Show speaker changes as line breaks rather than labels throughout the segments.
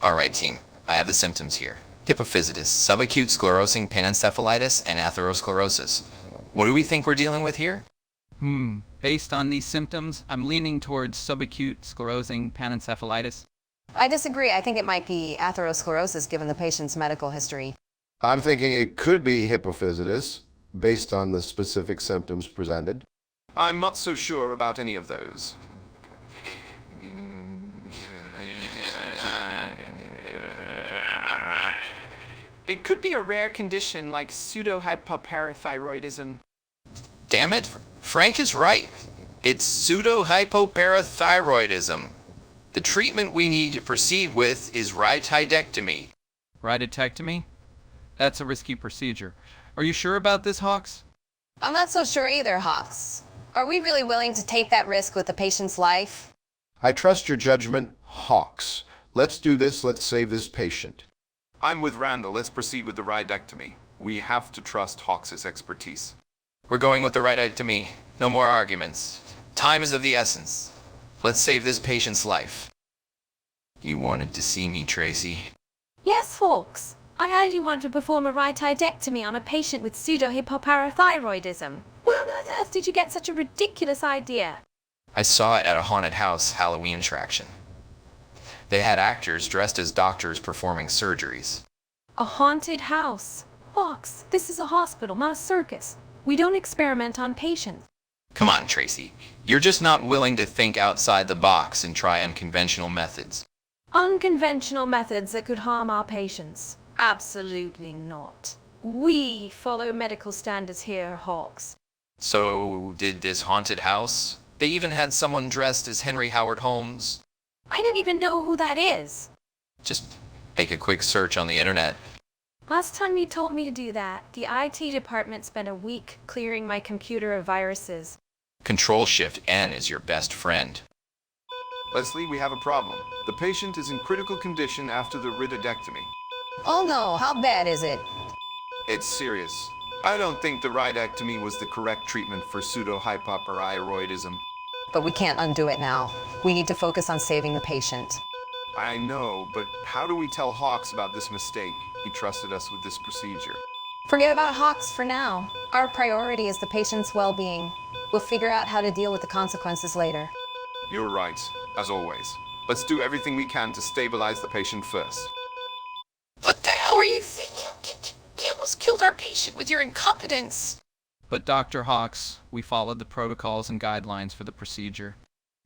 Alright team, I have the symptoms here. Hypophysitis, subacute sclerosing panencephalitis, and atherosclerosis. What do we think we're dealing with here?
Based on these symptoms, I'm leaning towards subacute sclerosing panencephalitis.
I disagree. I think it might be atherosclerosis given the patient's medical history.
I'm thinking it could be hypophysitis, based on the specific symptoms presented.
I'm not so sure about any of those. It could be a rare condition like pseudohypoparathyroidism.
Damn it, Frank is right. It's pseudohypoparathyroidism. The treatment we need to proceed with is rhytidectomy.
Rhytidectomy? That's a risky procedure. Are you sure about this, Hawks?
I'm not so sure either, Hawks. Are we really willing to take that risk with the patient's life?
I trust your judgment, Hawks. Let's do this. Let's save this patient.
I'm with Randall. Let's proceed with the rhytidectomy. We have to trust Hawks' expertise.
We're going with the rhytidectomy. No more arguments. Time is of the essence. Let's save this patient's life. You wanted to see me, Tracy.
Yes, Hawks. I only want to perform a rhytidectomy on a patient with pseudohypoparathyroidism. Where on earth did you get such a ridiculous idea?
I saw it at a haunted house Halloween attraction. They had actors dressed as doctors performing surgeries.
A haunted house. Hawks, this is a hospital, not a circus. We don't experiment on patients.
Come on, Tracy. You're just not willing to think outside the box and try unconventional methods.
Unconventional methods that could harm our patients. Absolutely not. We follow medical standards here, Hawks.
So, did this haunted house? They even had someone dressed as Henry Howard Holmes.
I don't even know who that is.
Just make a quick search on the internet.
Last time you told me to do that, the IT department spent a week clearing my computer of viruses.
Control-Shift-N is your best friend.
Leslie, we have a problem. The patient is in critical condition after the rhytidectomy.
Oh no, how bad is it?
It's serious. I don't think the rhytidectomy was the correct treatment for pseudohypoparathyroidism.
But we can't undo it now. We need to focus on saving the patient.
I know, but how do we tell Hawks about this mistake? He trusted us with this procedure.
Forget about Hawks for now. Our priority is the patient's well-being. We'll figure out how to deal with the consequences later.
You're right, as always. Let's do everything we can to stabilize the patient first.
What the hell are you thinking? You almost killed our patient with your incompetence.
But Dr. Hawks, we followed the protocols and guidelines for the procedure.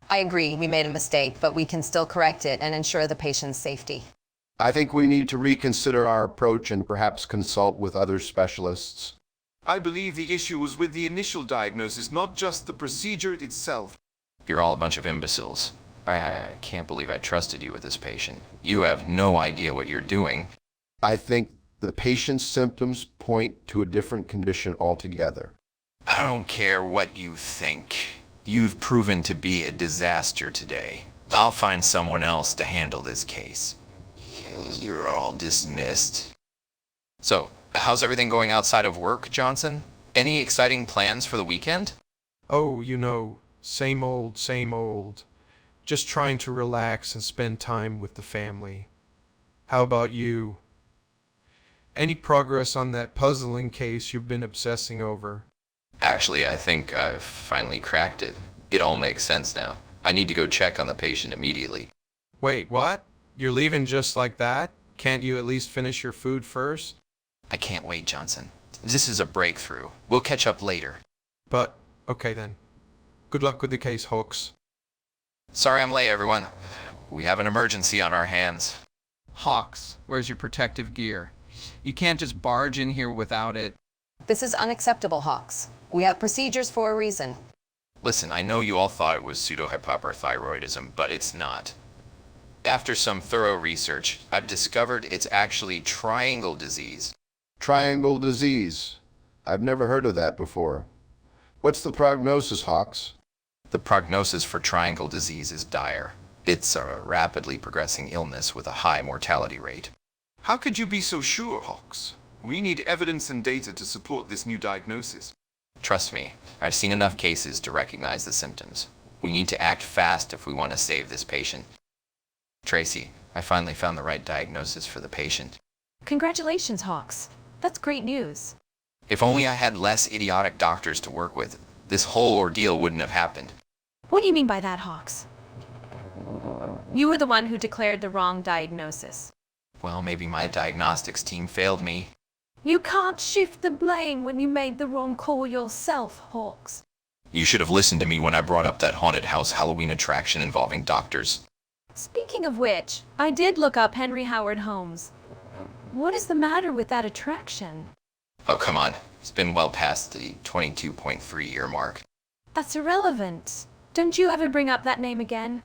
I agree, we made a mistake, but we can still correct it and ensure the patient's safety.
I think we need to reconsider our approach and perhaps consult with other specialists.
I believe the issue was with the initial diagnosis, not just the procedure itself.
You're all a bunch of imbeciles. I can't believe I trusted you with this patient. You have no idea what you're doing.
I think the patient's symptoms point to a different condition altogether.
I don't care what you think. You've proven to be a disaster today. I'll find someone else to handle this case. You're all dismissed. So, how's everything going outside of work, Johnson? Any exciting plans for the weekend?
Oh, same old, same old. Just trying to relax and spend time with the family. How about you? Any progress on that puzzling case you've been obsessing over?
Actually, I think I've finally cracked it. It all makes sense now. I need to go check on the patient immediately.
Wait, what? You're leaving just like that? Can't you at least finish your food first?
I can't wait, Johnson. This is a breakthrough. We'll catch up later.
But, okay then. Good luck with the case, Hawks.
Sorry I'm late, everyone. We have an emergency on our hands.
Hawks, where's your protective gear? You can't just barge in here without it.
This is unacceptable, Hawks. We have procedures for a reason.
Listen, I know you all thought it was pseudohypoparathyroidism, but it's not. After some thorough research, I've discovered it's actually triangle disease.
Triangle disease. I've never heard of that before. What's the prognosis, Hawks?
The prognosis for triangle disease is dire. It's a rapidly progressing illness with a high mortality rate.
How could you be so sure, Hawks? We need evidence and data to support this new diagnosis.
Trust me, I've seen enough cases to recognize the symptoms. We need to act fast if we want to save this patient. Tracy, I finally found the right diagnosis for the patient.
Congratulations, Hawks. That's great news.
If only I had less idiotic doctors to work with, this whole ordeal wouldn't have happened.
What do you mean by that, Hawks? You were the one who declared the wrong diagnosis.
Well, maybe my diagnostics team failed me.
You can't shift the blame when you made the wrong call yourself, Hawks.
You should have listened to me when I brought up that haunted house Halloween attraction involving doctors.
Speaking of which, I did look up Henry Howard Holmes. What is the matter with that attraction?
Oh, come on. It's been well past the 22.3-year mark.
That's irrelevant. Don't you ever bring up that name again?